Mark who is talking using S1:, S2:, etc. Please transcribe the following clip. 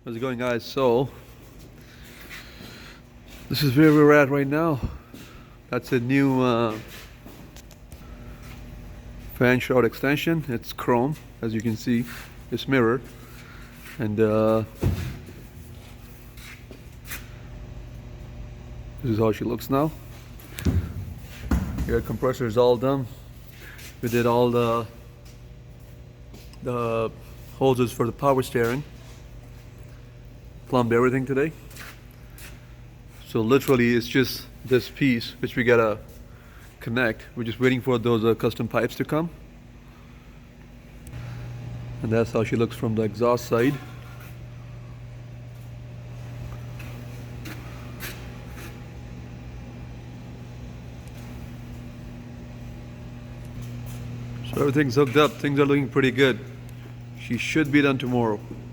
S1: How's it going, guys? So this is where we're at right now. That's a new fan shroud extension. It's chrome, as you can see. It's mirror, and this is how she looks now. Air compressor is all done. We did all the hoses for the power steering. Plumbed everything today. So literally it's just this piece which we gotta connect. We're just waiting for those custom pipes to come. And that's how she looks from the exhaust side. So everything's hooked up. Things are looking pretty good. She should be done tomorrow.